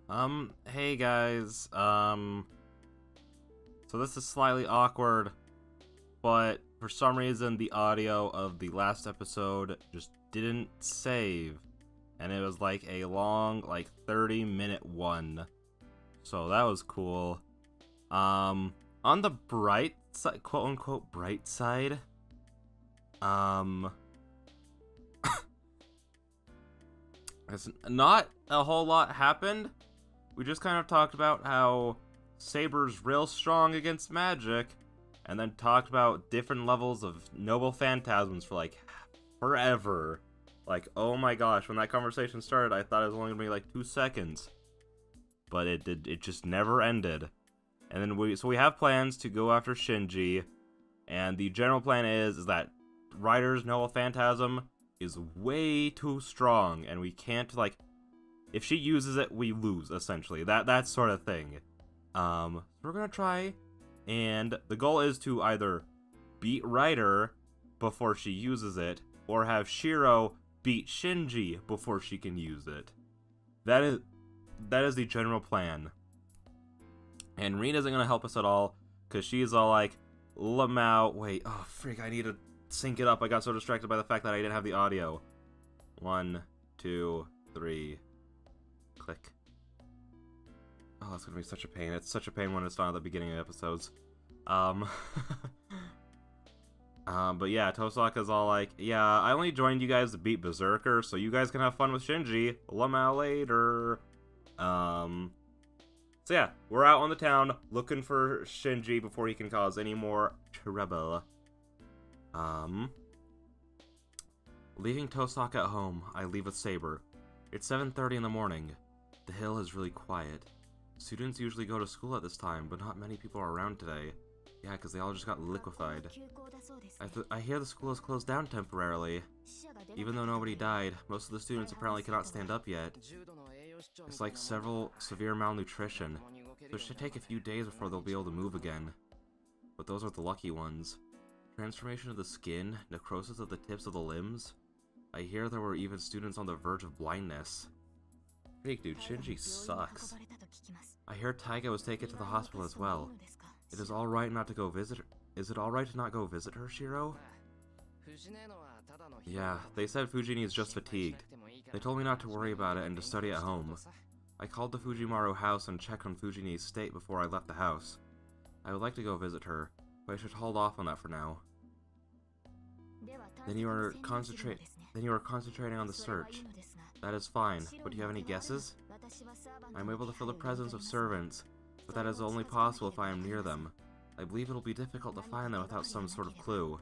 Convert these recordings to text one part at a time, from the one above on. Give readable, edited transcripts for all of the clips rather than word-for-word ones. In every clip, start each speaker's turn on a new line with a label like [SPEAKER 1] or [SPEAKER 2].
[SPEAKER 1] Hey guys, so this is slightly awkward, but for some reason the audio of the last episode just didn't save, and it was like a long, like 30-minute one, so that was cool. On the bright side, quote-unquote bright side, um, it's not a whole lot happened. We just kind of talked about how Saber's real strong against magic, and then talked about different levels of noble phantasms for like forever. Like, oh my gosh, when that conversation started, I thought it was only gonna be like 2 seconds, but it just never ended. And then we have plans to go after Shinji, and the general plan is that Ryder's noble phantasm is way too strong, and we can't like. If she uses it, we lose, essentially. That sort of thing. So we're gonna try, and the goal is to either beat Ryder before she uses it, or have Shiro beat Shinji before she can use it. That is the general plan. And Rin isn't gonna help us at all, because she's all like, Lamau, wait, oh freak, I need to sync it up. I got so distracted by the fact that I didn't have the audio. 1, 2, 3... Click. Oh, it's gonna be such a pain. It's such a pain when it's not at the beginning of episodes. But yeah, Tosaka's all like, yeah, I only joined you guys to beat Berserker, so you guys can have fun with Shinji. Lamau later. So yeah, we're out on the town looking for Shinji before he can cause any more trouble. Leaving Tosaka at home, I leave with Saber. It's 7:30 in the morning. The hill is really quiet. Students usually go to school at this time, but not many people are around today. Yeah, because they all just got liquefied. I hear the school is closed down temporarily. Even though nobody died, most of the students apparently cannot stand up yet. It's like several severe malnutrition, so it should take a few days before they'll be able to move again. But those are the lucky ones. Transformation of the skin, necrosis of the tips of the limbs. I hear there were even students on the verge of blindness. Freak, dude, Shinji sucks. I hear Taiga was taken to the hospital as well. It is alright not to go visit her. Is it alright to not go visit her, Shiro? Yeah, they said Fujini is just fatigued. They told me not to worry about it and to study at home. I called the Fujimaru house and checked on Fujini's state before I left the house. I would like to go visit her, but I should hold off on that for now. Then you are concentrating on the search. That is fine, but do you have any guesses? I am able to feel the presence of servants, but that is only possible if I am near them. I believe it'll be difficult to find them without some sort of clue.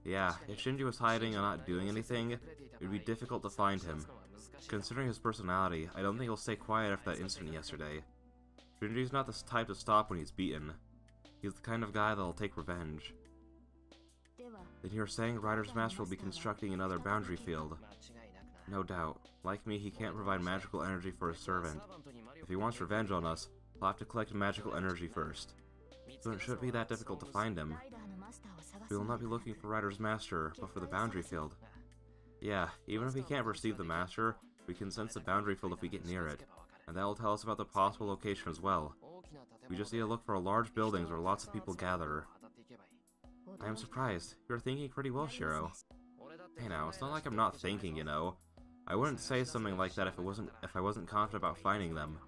[SPEAKER 1] Yeah, if Shinji was hiding or not doing anything, it would be difficult to find him. Considering his personality, I don't think he'll stay quiet after that incident yesterday. Shinji's not the type to stop when he's beaten. He's the kind of guy that'll take revenge. Then you're saying Ryder's Master will be constructing another boundary field. No doubt. Like me, he can't provide magical energy for his servant. If he wants revenge on us, he'll have to collect magical energy first. So it shouldn't be that difficult to find him. We will not be looking for Ryder's Master, but for the boundary field. Yeah, even if we can't perceive the Master, we can sense the boundary field if we get near it, and that will tell us about the possible location as well. We just need to look for large buildings where lots of people gather. I am surprised. You're thinking pretty well, Shiro. Hey now, it's not like I'm not thinking, you know. I wouldn't say something like that if I wasn't confident about finding them.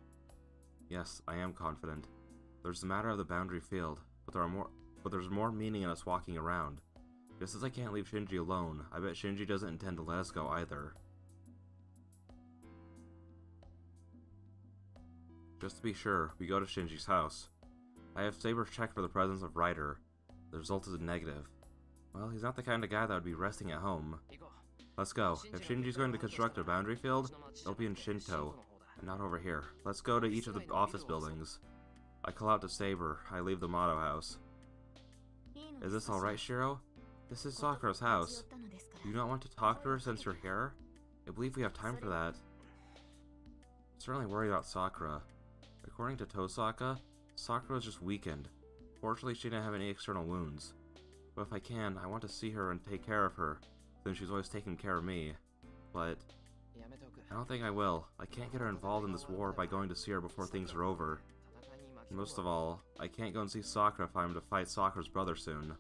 [SPEAKER 1] Yes, I am confident. There's the matter of the boundary field, but there's more meaning in us walking around. Just as I can't leave Shinji alone, I bet Shinji doesn't intend to let us go either. Just to be sure, we go to Shinji's house. I have Saber check for the presence of Ryder. The result is a negative. Well, he's not the kind of guy that would be resting at home. Let's go. If Shinji's going to construct a boundary field, it'll be in Shinto, and not over here. Let's go to each of the office buildings. I call out to Saber. I leave the Motto house. Is this alright, Shiro? This is Sakura's house. Do you not want to talk to her since you're here? I believe we have time for that. I'm certainly worried about Sakura. According to Tosaka, Sakura was just weakened. Fortunately, she didn't have any external wounds. But if I can, I want to see her and take care of her, since she's always taken care of me. But I don't think I will. I can't get her involved in this war by going to see her before things are over. Most of all, I can't go and see Sakura if I'm to fight Sakura's brother soon.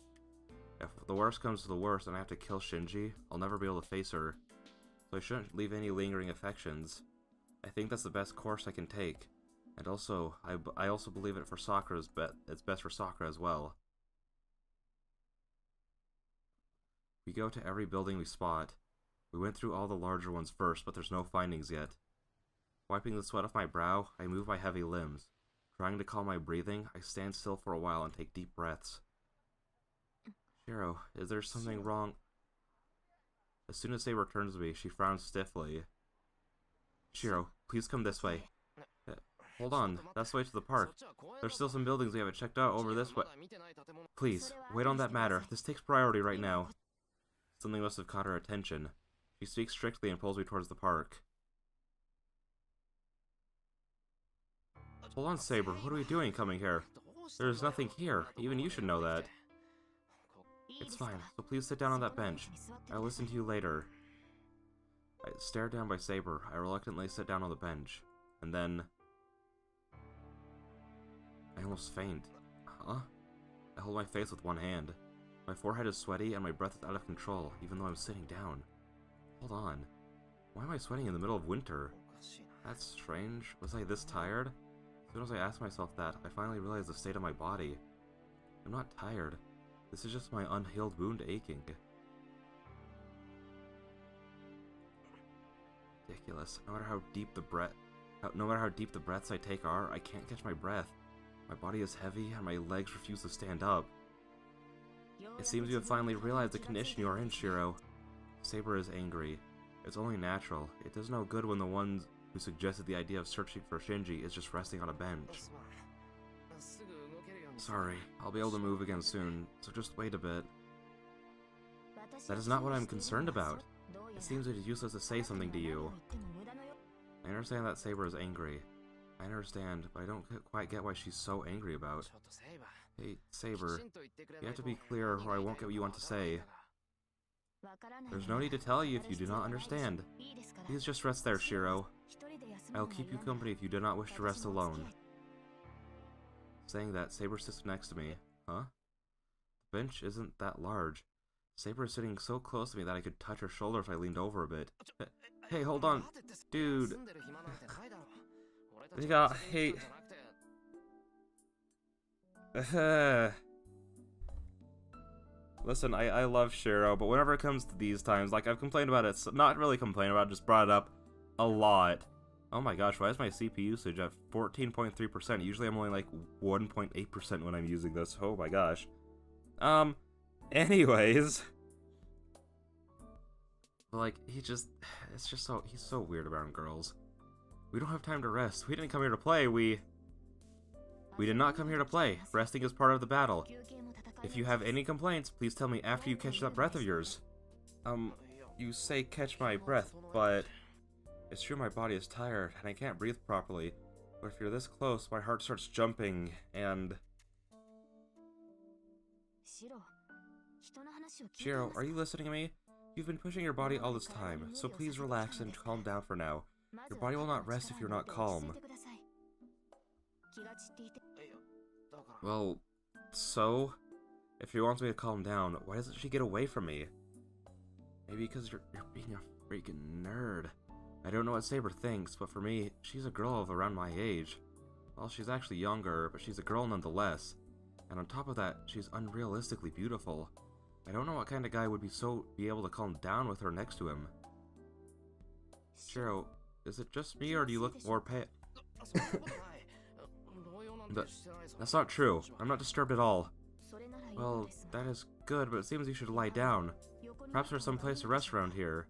[SPEAKER 1] If the worst comes to the worst and I have to kill Shinji, I'll never be able to face her. So I shouldn't leave any lingering affections. I think that's the best course I can take. And also, I also believe it for Sakura's it's best for Sakura as well. We go to every building we spot. We went through all the larger ones first, but there's no findings yet. Wiping the sweat off my brow, I move my heavy limbs. Trying to calm my breathing, I stand still for a while and take deep breaths. Shiro, is there something wrong? As soon as Saber turns to me, she frowns stiffly. Shiro, please come this way. Hold on, that's the way to the park. There's still some buildings we haven't checked out over this way. Please, wait on that matter. This takes priority right now. Something must have caught her attention. She speaks strictly and pulls me towards the park. Hold on, Saber. What are we doing coming here? There's nothing here. Even you should know that. It's fine, so please sit down on that bench. I'll listen to you later. I stare down by Saber. I reluctantly sit down on the bench. And then... I almost faint. Huh? I hold my face with one hand. My forehead is sweaty and my breath is out of control, even though I'm sitting down. Hold on. Why am I sweating in the middle of winter? That's strange. Was I this tired? As soon as I ask myself that, I finally realize the state of my body. I'm not tired. This is just my unhealed wound aching. Ridiculous. No matter how deep the breaths I take are, I can't catch my breath. My body is heavy and my legs refuse to stand up. It seems you have finally realized the condition you are in, Shiro. Saber is angry. It's only natural. It does no good when the ones who suggested the idea of searching for Shinji is just resting on a bench. Sorry, I'll be able to move again soon, so just wait a bit. That is not what I'm concerned about. It seems it is useless to say something to you. I understand that Saber is angry. I understand, but I don't quite get why she's so angry about. Hey, Saber, you have to be clear or I won't get what you want to say. There's no need to tell you if you do not understand. Please just rest there, Shiro. I'll keep you company if you do not wish to rest alone. Saying that, Saber sits next to me. Huh? The bench isn't that large. Saber is sitting so close to me that I could touch her shoulder if I leaned over a bit. Hey, hold on. Dude. Yeah, hey. Listen, I love Shiro, but whenever it comes to these times, like, I've complained about it, not really complained about it, just brought it up a lot. Oh my gosh, why is my CPU usage at 14.3%? Usually I'm only like 1.8% when I'm using this. Oh my gosh. Anyways. Like, he's so weird around girls. We don't have time to rest. We didn't come here to play, we did not come here to play. Resting is part of the battle. If you have any complaints, please tell me after you catch that breath of yours. You say catch my breath, but it's true my body is tired and I can't breathe properly. But if you're this close, my heart starts jumping and... Shiro, are you listening to me? You've been pushing your body all this time, so please relax and calm down for now. Your body will not rest if you're not calm. Well, so? If she wants me to calm down, why doesn't she get away from me? Maybe because you're being a freaking nerd. I don't know what Saber thinks, but for me, she's a girl of around my age. Well, she's actually younger, but she's a girl nonetheless. And on top of that, she's unrealistically beautiful. I don't know what kind of guy would be able to calm down with her next to him. Shiro, is it just me or do you look more pale? That's not true. I'm not disturbed at all. Well, that is good, but it seems you should lie down. Perhaps there's some place to rest around here.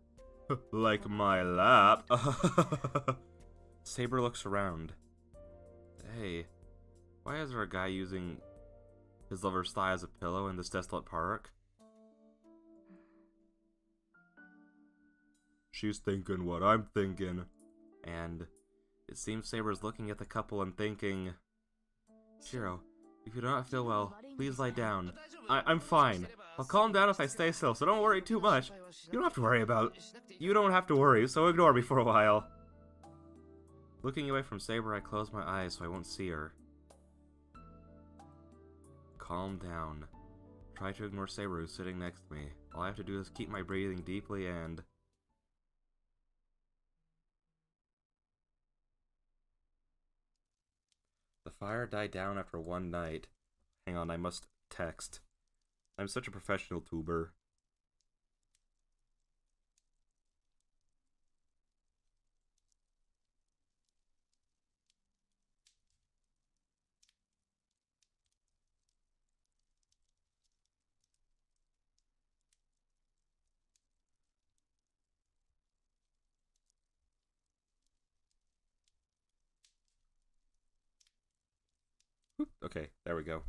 [SPEAKER 1] Like my lap. Saber looks around. Hey, why is there a guy using his lover's thigh as a pillow in this desolate park? She's thinking what I'm thinking. And it seems Saber's looking at the couple and thinking, Shiro, if you do not feel well, please lie down. I'm fine. I'll calm down if I stay still, so don't worry too much. You don't have to worry about... You don't have to worry, so ignore me for a while. Looking away from Saber, I close my eyes so I won't see her. Calm down. Try to ignore Saber who's sitting next to me. All I have to do is keep my breathing deeply and... The fire died down after one night. Hang on, I must text. I'm such a professional tuber. Okay, there we go.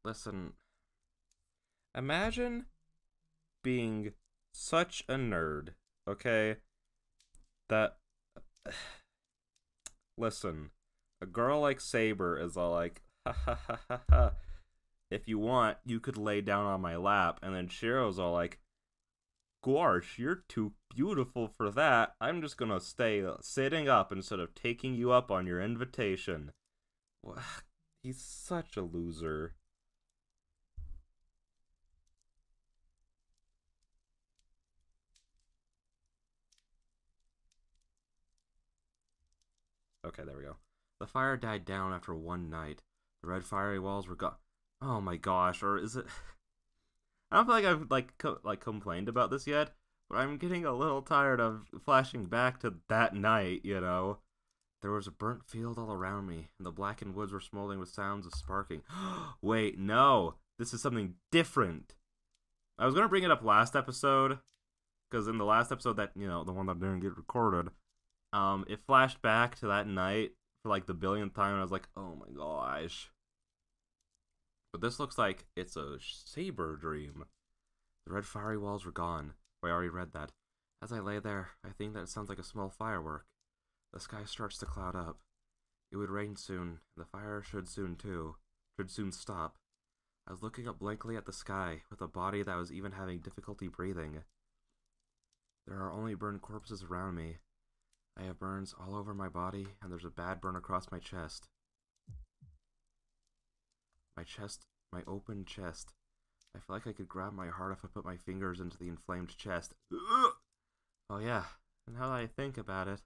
[SPEAKER 1] Listen. Imagine being such a nerd, okay? That... Listen. A girl like Saber is all like, ha ha ha ha ha. If you want, you could lay down on my lap. And then Shiro's all like, gosh, you're too beautiful for that. I'm just gonna stay sitting up instead of taking you up on your invitation. He's such a loser. Okay, there we go. The fire died down after one night. The red fiery walls were gone. Oh my gosh, or is it... I don't feel like I've complained about this yet, but I'm getting a little tired of flashing back to that night, you know. There was a burnt field all around me, and the blackened woods were smoldering with sounds of sparking. Wait, no! This is something different! I was gonna bring it up last episode, because in the last episode that, you know, the one that didn't get recorded, it flashed back to that night for like the billionth time, and I was like, oh my gosh. But this looks like it's a Saber dream. The red fiery walls were gone. I already read that. As I lay there, I think that it sounds like a small firework. The sky starts to cloud up. It would rain soon, and the fire should soon stop. I was looking up blankly at the sky, with a body that was even having difficulty breathing. There are only burned corpses around me. I have burns all over my body, and there's a bad burn across my chest. My open chest. I feel like I could grab my heart if I put my fingers into the inflamed chest. Ugh! Oh yeah, and now that I think about it,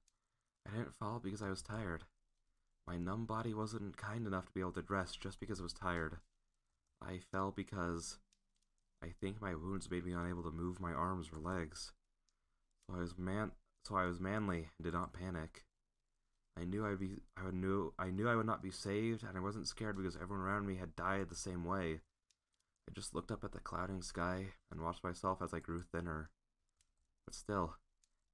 [SPEAKER 1] I didn't fall because I was tired. My numb body wasn't kind enough to be able to rest just because it was tired. I fell because I think my wounds made me unable to move my arms or legs. So I was manly and did not panic. I knew I would not be saved, and I wasn't scared because everyone around me had died the same way. I just looked up at the clouding sky and watched myself as I grew thinner. But still,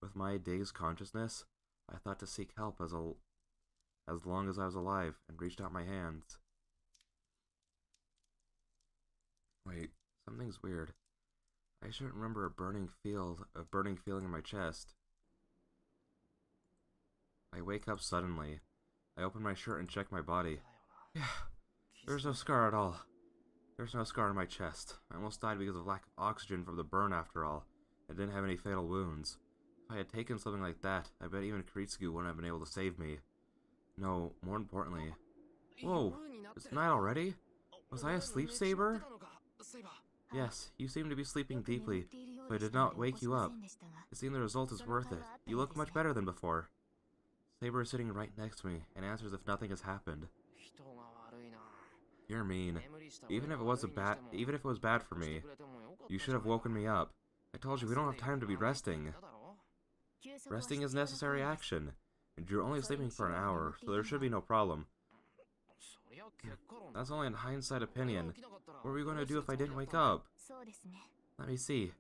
[SPEAKER 1] with my dazed consciousness, I thought to seek help as long as I was alive, and reached out my hands. Wait, something's weird. I shouldn't remember a burning feeling in my chest. I wake up suddenly. I open my shirt and check my body. Yeah, there's no scar at all. There's no scar on my chest. I almost died because of lack of oxygen from the burn after all. I didn't have any fatal wounds. If I had taken something like that, I bet even Kiritsugu wouldn't have been able to save me. No, more importantly... Whoa, it's night already? Was I asleep, Saber? Yes, you seem to be sleeping deeply, so I did not wake you up. It seems the result is worth it. You look much better than before. Saber is sitting right next to me, and answers if nothing has happened. You're mean. Even if it was bad for me, you should have woken me up. I told you we don't have time to be resting. Resting is necessary action, and you're only sleeping for an hour, so there should be no problem. That's only an hindsight opinion. What were we going to do if I didn't wake up? Let me see.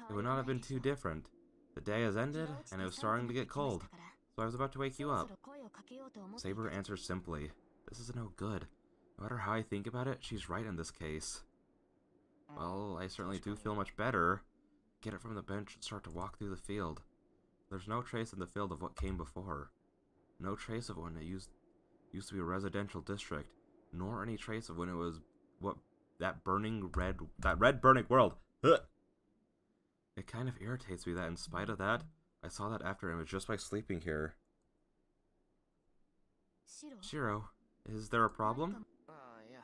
[SPEAKER 1] It would not have been too different. The day has ended, and it was starting to get cold, so I was about to wake you up. Saber answers simply. This is no good. No matter how I think about it, she's right in this case. Well, I certainly do feel much better. Get up from the bench and start to walk through the field. There's no trace in the field of what came before. No trace of when it used to be a residential district, nor any trace of when it was that red burning world. Ugh. It kind of irritates me that in spite of that, I saw that after image just by sleeping here. Shiro, is there a problem?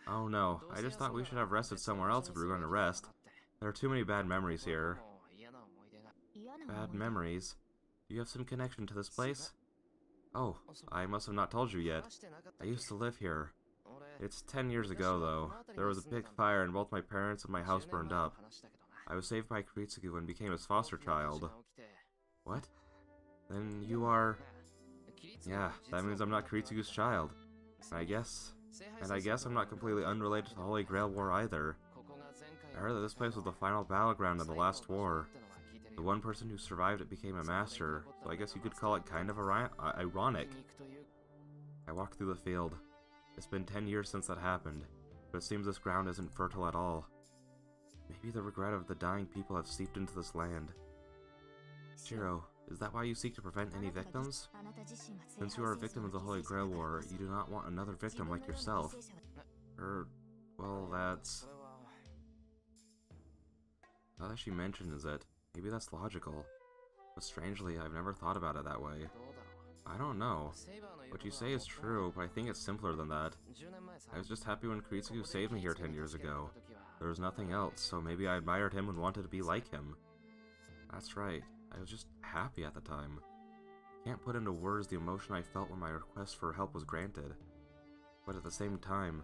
[SPEAKER 1] Oh no, I just thought we should have rested somewhere else if we were going to rest. There are too many bad memories here. Bad memories? Do you have some connection to this place? Oh, I must have not told you yet. I used to live here. It's 10 years ago, though. There was a big fire and both my parents and my house burned up. I was saved by Kiritsugu and became his foster child. What? Then you are... Yeah, that means I'm not Kiritsugu's child. I guess I'm not completely unrelated to the Holy Grail War either. I heard that this place was the final battleground of the last war. The one person who survived it became a master, so I guess you could call it kind of ironic. I walked through the field. It's been 10 years since that happened, but it seems this ground isn't fertile at all. Maybe the regret of the dying people have seeped into this land. Shiro, is that why you seek to prevent any victims? Since you are a victim of the Holy Grail War, you do not want another victim like yourself. Well, that's... Now that she mentions it, maybe that's logical. But strangely, I've never thought about it that way. I don't know. What you say is true, but I think it's simpler than that. I was just happy when Kiritsugu saved me here 10 years ago. There was nothing else, so maybe I admired him and wanted to be like him. That's right. I was just happy at the time. Can't put into words the emotion I felt when my request for help was granted. But at the same time,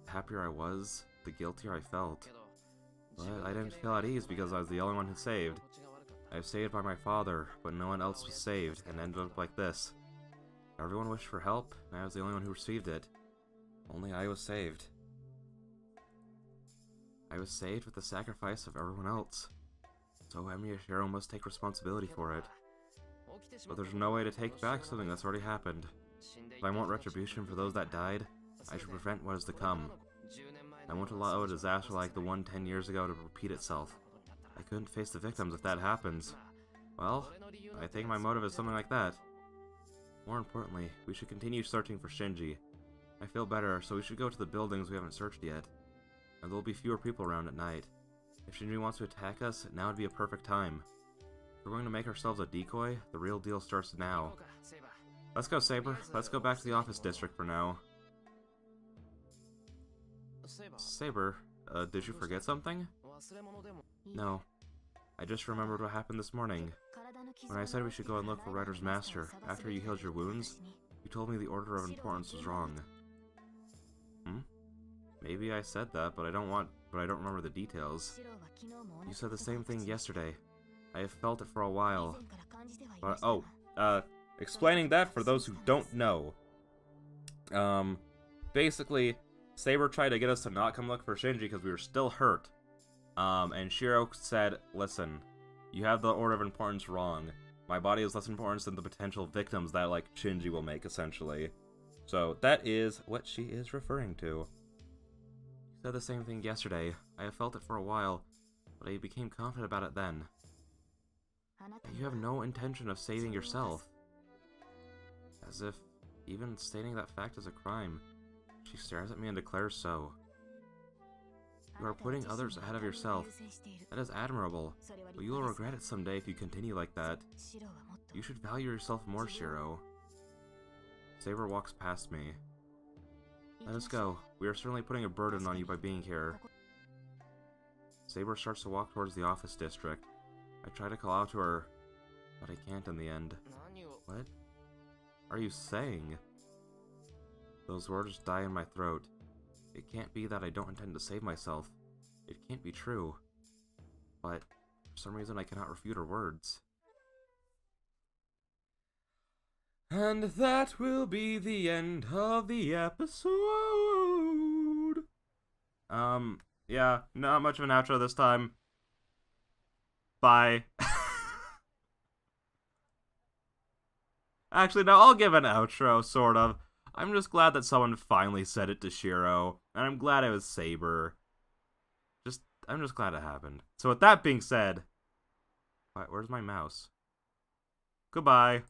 [SPEAKER 1] the happier I was, the guiltier I felt. But I didn't feel at ease because I was the only one who saved. I was saved by my father, but no one else was saved, and ended up like this. Everyone wished for help, and I was the only one who received it. Only I was saved. I was saved with the sacrifice of everyone else. So Emiya Shiro must take responsibility for it. But there's no way to take back something that's already happened. If I want retribution for those that died, I should prevent what is to come. I won't allow a disaster like the one 10 years ago to repeat itself. I couldn't face the victims if that happens. Well, I think my motive is something like that. More importantly, we should continue searching for Shinji. I feel better, so we should go to the buildings we haven't searched yet. And there'll be fewer people around at night. If Shinji wants to attack us, now would be a perfect time. If we're going to make ourselves a decoy, the real deal starts now. Let's go, Saber. Let's go back to the office district for now. Saber, did you forget something? No. I just remembered what happened this morning. When I said we should go and look for Rider's master, after you healed your wounds, you told me the order of importance was wrong. Maybe I said that, but I don't remember the details. You said the same thing yesterday. I have felt it for a while. But, explaining that for those who don't know. Basically, Saber tried to get us to not come look for Shinji because we were still hurt. And Shiro said, listen, you have the order of importance wrong. My body is less important than the potential victims that, like, Shinji will make, essentially. So, that is what she is referring to. You said the same thing yesterday. I have felt it for a while, but I became confident about it then. And you have no intention of saving yourself. As if even stating that fact is a crime. She stares at me and declares so. You are putting others ahead of yourself. That is admirable, but you will regret it someday if you continue like that. You should value yourself more, Shiro. Saber walks past me. Let us go. We are certainly putting a burden on you by being here. Saber starts to walk towards the office district. I try to call out to her, but I can't in the end. What are you saying? Those words die in my throat. It can't be that I don't intend to save myself. It can't be true. But, for some reason I cannot refute her words. And that will be the end of the episode. Yeah, not much of an outro this time. Bye. Actually, no, I'll give an outro, sort of. I'm just glad that someone finally said it to Shiro, and I'm glad it was Saber. I'm just glad it happened. So with that being said, where's my mouse? Goodbye.